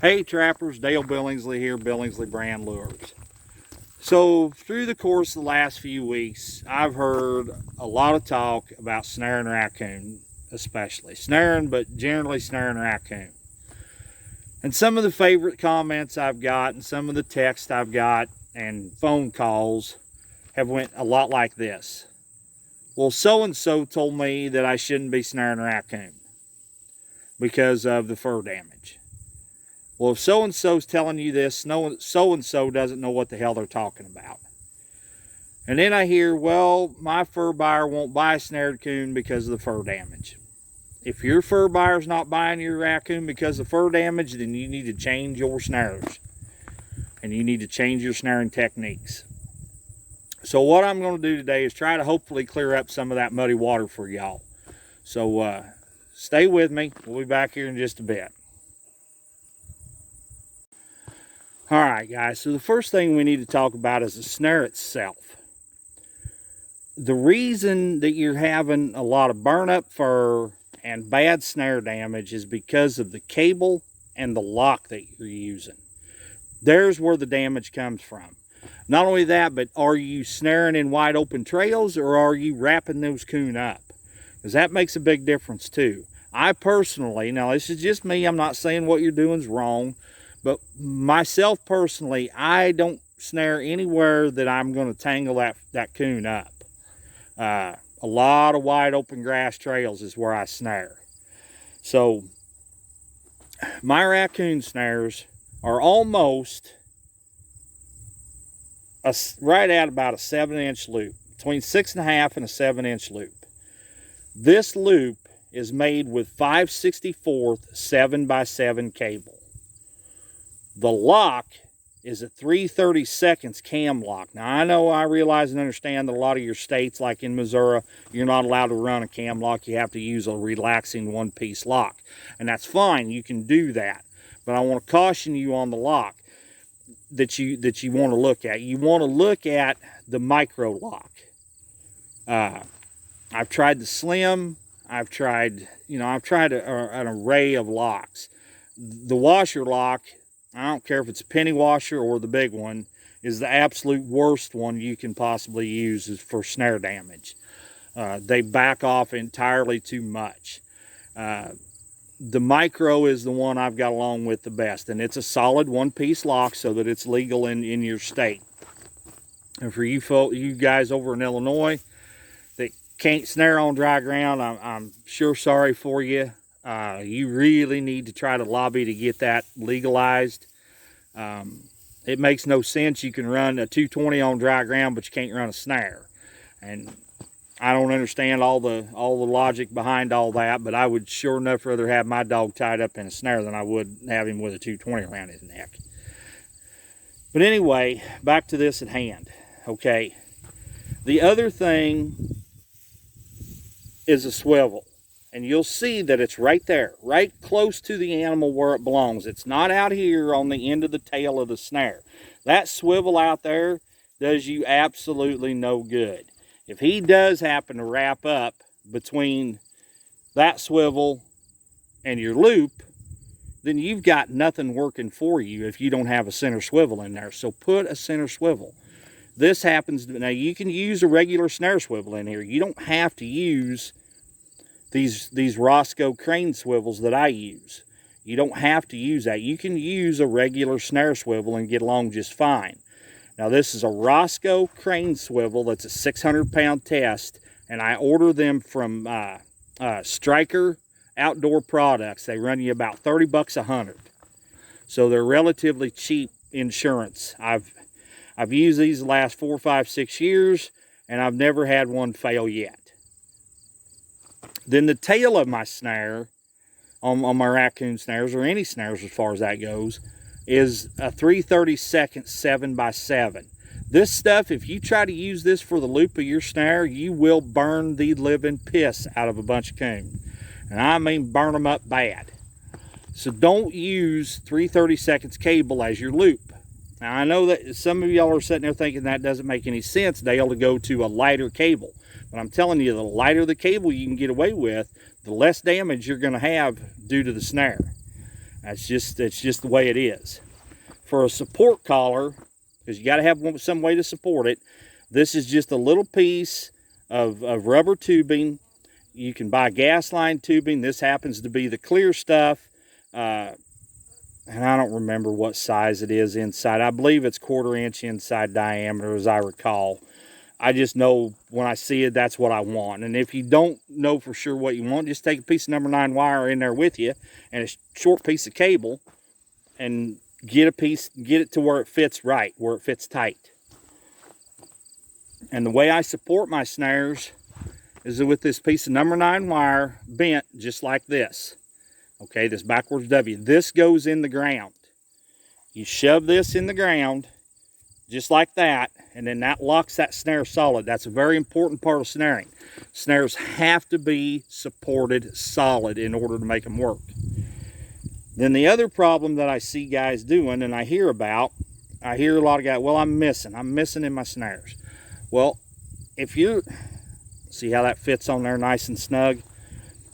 Hey trappers, Dale Billingsley here, Billingsley Brand Lures. So through the course of the last few weeks, I've heard a lot of talk about snaring raccoon, especially snaring, but generally snaring raccoon. And some of the favorite comments I've got and some of the text I've got and phone calls have went a lot like this. Well, so-and-so told me that I shouldn't be snaring raccoon because of the fur damage. Well, if so-and-so's telling you this, so-and-so doesn't know what the hell they're talking about. And then I hear, well, my fur buyer won't buy a snared coon because of the fur damage. If your fur buyer's not buying your raccoon because of fur damage, then you need to change your snares. And you need to change your snaring techniques. So what I'm going to do today is try to hopefully clear up some of that muddy water for y'all. So stay with me. We'll be back here in just a bit. Alright guys, so the first thing we need to talk about is the snare itself. The reason that you're having a lot of burn up fur and bad snare damage is because of the cable and the lock that you're using. There's where the damage comes from. Not only that, but are you snaring in wide open trails or are you wrapping those coon up? Because that makes a big difference too. I personally, now this is just me, I'm not saying what you're doing is wrong, but myself personally, I don't snare anywhere that I'm going to tangle that coon up. A lot of wide open grass trails is where I snare. So my raccoon snares are almost right at about a 7-inch loop, between 6.5 and a 7-inch loop. This loop is made with 5/64 7x7 cable. The lock is a 3/32 cam lock. Now, I realize and understand that a lot of your states, like in Missouri, you're not allowed to run a cam lock. You have to use a relaxing one-piece lock. And that's fine. You can do that. But I want to caution you on the lock that you want to look at. You want to look at the micro lock. I've tried the slim. I've tried an array of locks. The washer lock, I don't care if it's a penny washer or the big one, is the absolute worst one you can possibly use for snare damage. They back off entirely too much. The micro is the one I've got along with the best, and it's a solid one-piece lock so that it's legal in your state. And for you guys over in Illinois that can't snare on dry ground, I'm sure sorry for you. You really need to try to lobby to get that legalized. It makes no sense. You can run a 220 on dry ground, but you can't run a snare. And I don't understand all the logic behind all that, but I would sure enough rather have my dog tied up in a snare than I would have him with a 220 around his neck. But anyway, back to this at hand. Okay. The other thing is a swivel. And you'll see that it's right there, right close to the animal where it belongs. It's not out here on the end of the tail of the snare. That swivel out there does you absolutely no good. If he does happen to wrap up between that swivel and your loop, then you've got nothing working for you if you don't have a center swivel in there. So put a center swivel. This happens, now you can use a regular snare swivel in here. You don't have to use these Roscoe crane swivels that I use. You don't have to use that. You can use a regular snare swivel and get along just fine. Now this is a Roscoe crane swivel that's a 600-pound test, and I order them from Striker Outdoor Products. They run you about $30 a hundred. So they're relatively cheap insurance. I've used these the last 4, 5, 6 years, and I've never had one fail yet. Then the tail of my snare, on my raccoon snares, or any snares as far as that goes, is a 3/32 7x7. This stuff, if you try to use this for the loop of your snare, you will burn the living piss out of a bunch of coon. And I mean burn them up bad. So don't use 3/32 cable as your loop. Now I know that some of y'all are sitting there thinking that doesn't make any sense, Dale, to go to a lighter cable. But I'm telling you, the lighter the cable you can get away with, the less damage you're going to have due to the snare. It's just the way it is. For a support collar, because you got to have some way to support it, this is just a little piece of rubber tubing. You can buy gas line tubing. This happens to be the clear stuff. And I don't remember what size it is inside. I believe it's 1/4 inch inside diameter, as I recall. I just know when I see it, that's what I want. And if you don't know for sure what you want, just take a piece of number 9 wire in there with you and a short piece of cable and get it to where it fits right, where it fits tight. And the way I support my snares is with this piece of number 9 wire bent just like this. Okay, this backwards W. This goes in the ground. You shove this in the ground just like that, and then that locks that snare solid. That's a very important part of snaring. Snares have to be supported solid in order to make them work. Then the other problem that I see guys doing, and I hear a lot of guys, well, I'm missing in my snares. Well, if you see how that fits on there nice and snug,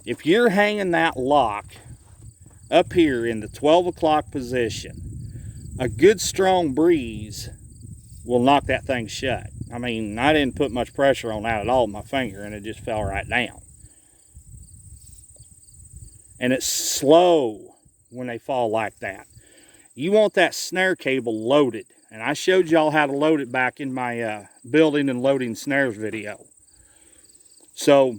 if you're hanging that lock up here in the 12 o'clock position, a good strong breeze will knock that thing shut. I mean, I didn't put much pressure on that at all with my finger, and it just fell right down. And it's slow when they fall like that. You want that snare cable loaded, and I showed y'all how to load it back in my building and loading snares video. So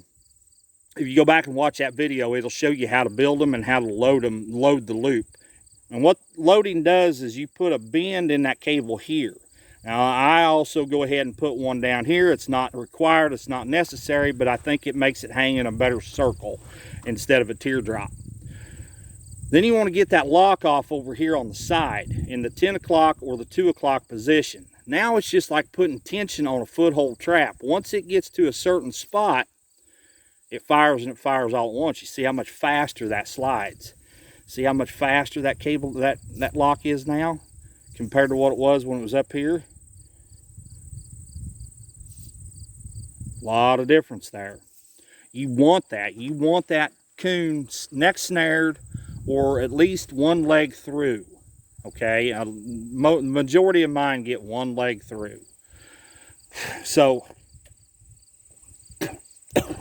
if you go back and watch that video, it'll show you how to build them and how to load the loop. And what loading does is you put a bend in that cable here. Now, I also go ahead and put one down here. It's not required, it's not necessary, but I think it makes it hang in a better circle instead of a teardrop. Then you want to get that lock off over here on the side in the 10 o'clock or the 2 o'clock position. Now it's just like putting tension on a foothold trap. Once it gets to a certain spot, it fires, and it fires all at once. You see how much faster that slides. See how much faster that cable, that lock is now compared to what it was when it was up here. A lot of difference there. You want that. You want that coon neck snared or at least one leg through. Okay, majority of mine get one leg through. So,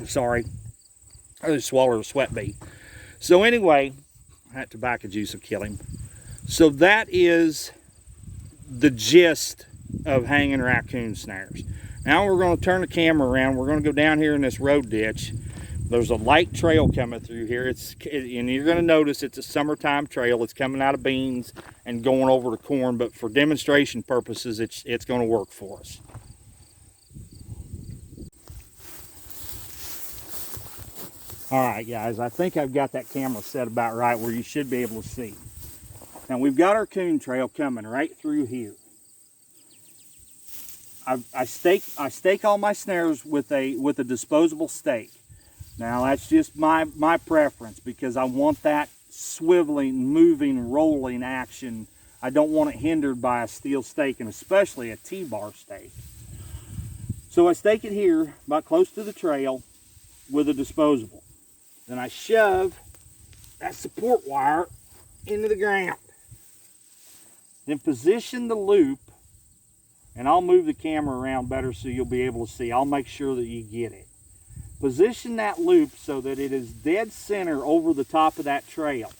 sorry, I just swallowed a sweat bee. So anyway, that tobacco juice will kill him. So that is the gist of hanging raccoon snares. Now we're going to turn the camera around. We're going to go down here in this road ditch. There's a light trail coming through here. And you're going to notice it's a summertime trail. It's coming out of beans and going over to corn, but for demonstration purposes, it's going to work for us. All right, guys, I think I've got that camera set about right where you should be able to see. Now we've got our coon trail coming right through here. I stake all my snares with a disposable stake. Now that's just my preference because I want that swiveling, moving, rolling action. I don't want it hindered by a steel stake, and especially a T-bar stake. So I stake it here about close to the trail with a disposable. Then I shove that support wire into the ground. Then position the loop, and I'll move the camera around better so you'll be able to see. I'll make sure that you get it. Position that loop so that it is dead center over the top of that trail.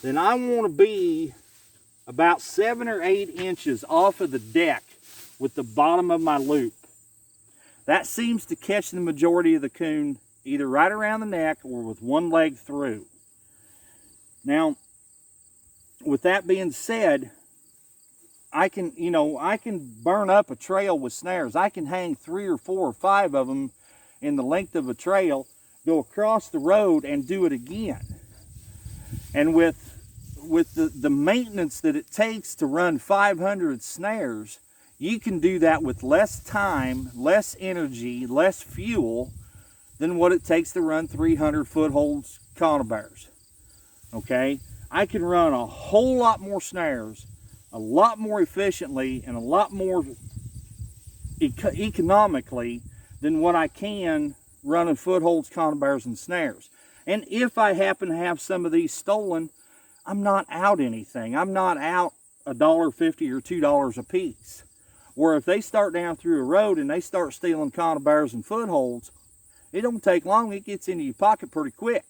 Then I want to be about 7 or 8 inches off of the deck with the bottom of my loop. That seems to catch the majority of the coon either right around the neck or with one leg through. Now, with that being said, I can burn up a trail with snares. I can hang 3 or 4 or 5 of them in the length of a trail, go across the road and do it again. And with the maintenance that it takes to run 500 snares, you can do that with less time, less energy, less fuel than what it takes to run 300 footholds conibears. Okay? I can run a whole lot more snares, a lot more efficiently, and a lot more economically than what I can running footholds, conibears, and snares. And if I happen to have some of these stolen, I'm not out anything. I'm not out $1.50 or $2 a piece. Where if they start down through a road and they start stealing conibears and footholds, it don't take long. It gets into your pocket pretty quick.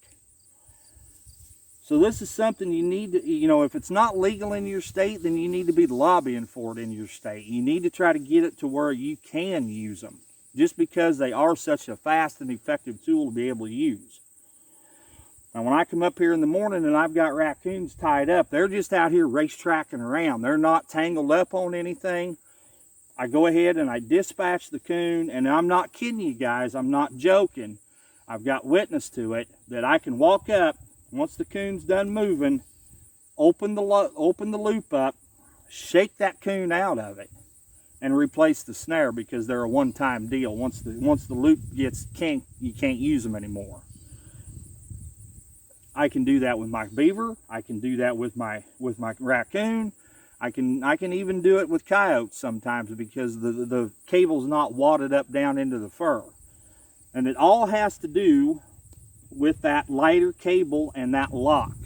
So this is something you need to, you know, if it's not legal in your state, then you need to be lobbying for it in your state. You need to try to get it to where you can use them, just because they are such a fast and effective tool to be able to use. Now, when I come up here in the morning and I've got raccoons tied up, they're just out here racetracking around. They're not tangled up on anything. I go ahead and I dispatch the coon, and I'm not kidding you guys. I'm not joking. I've got witness to it, that I can walk up, once the coon's done moving, open the loop up, shake that coon out of it, and replace the snare, because they're a one-time deal. Once the loop gets kinked, you can't use them anymore. I can do that with my beaver. I can do that with my raccoon. I can even do it with coyotes sometimes, because the cable's not wadded up down into the fur. And it all has to do with that lighter cable and that lock.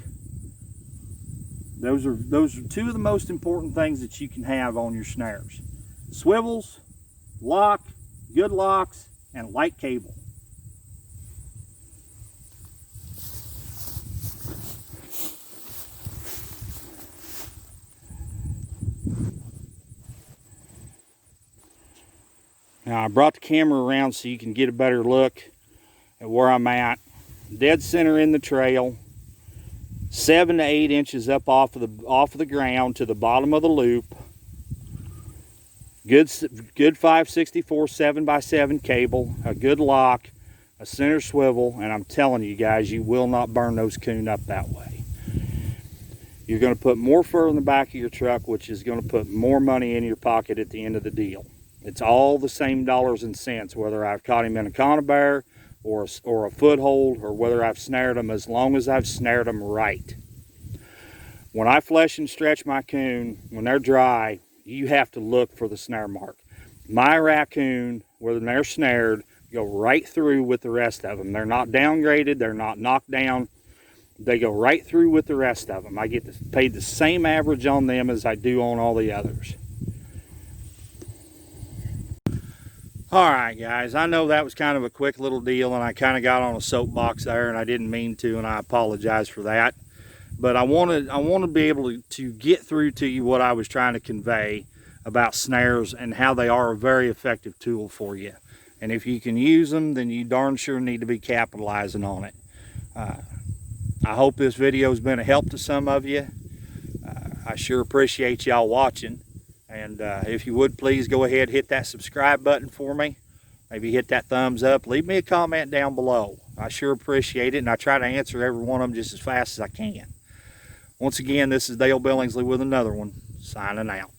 Those are two of the most important things that you can have on your snares. Swivels, lock, good locks, and light cable. Now I brought the camera around so you can get a better look at where I'm at. Dead center in the trail, 7 to 8 inches up off of the ground to the bottom of the loop. Good 564 7x7 cable, a good lock, a center swivel, and I'm telling you guys, you will not burn those coon up that way. You're going to put more fur in the back of your truck, which is going to put more money in your pocket at the end of the deal. It's all the same dollars and cents, whether I've caught him in a conibear or a foothold, or whether I've snared them, as long as I've snared them right. When I flesh and stretch my coon, when they're dry, you have to look for the snare mark. My raccoon, when they're snared, go right through with the rest of them. They're not downgraded, they're not knocked down. They go right through with the rest of them. I get paid the same average on them as I do on all the others. Alright guys, I know that was kind of a quick little deal, and I kind of got on a soapbox there, and I didn't mean to, and I apologize for that. But I want to be able to get through to you what I was trying to convey about snares and how they are a very effective tool for you. And if you can use them, then you darn sure need to be capitalizing on it. I hope this video has been a help to some of you. I sure appreciate y'all watching. And if you would, please go ahead and hit that subscribe button for me. Maybe hit that thumbs up. Leave me a comment down below. I sure appreciate it, and I try to answer every one of them just as fast as I can. Once again, this is Dale Billingsley with another one, signing out.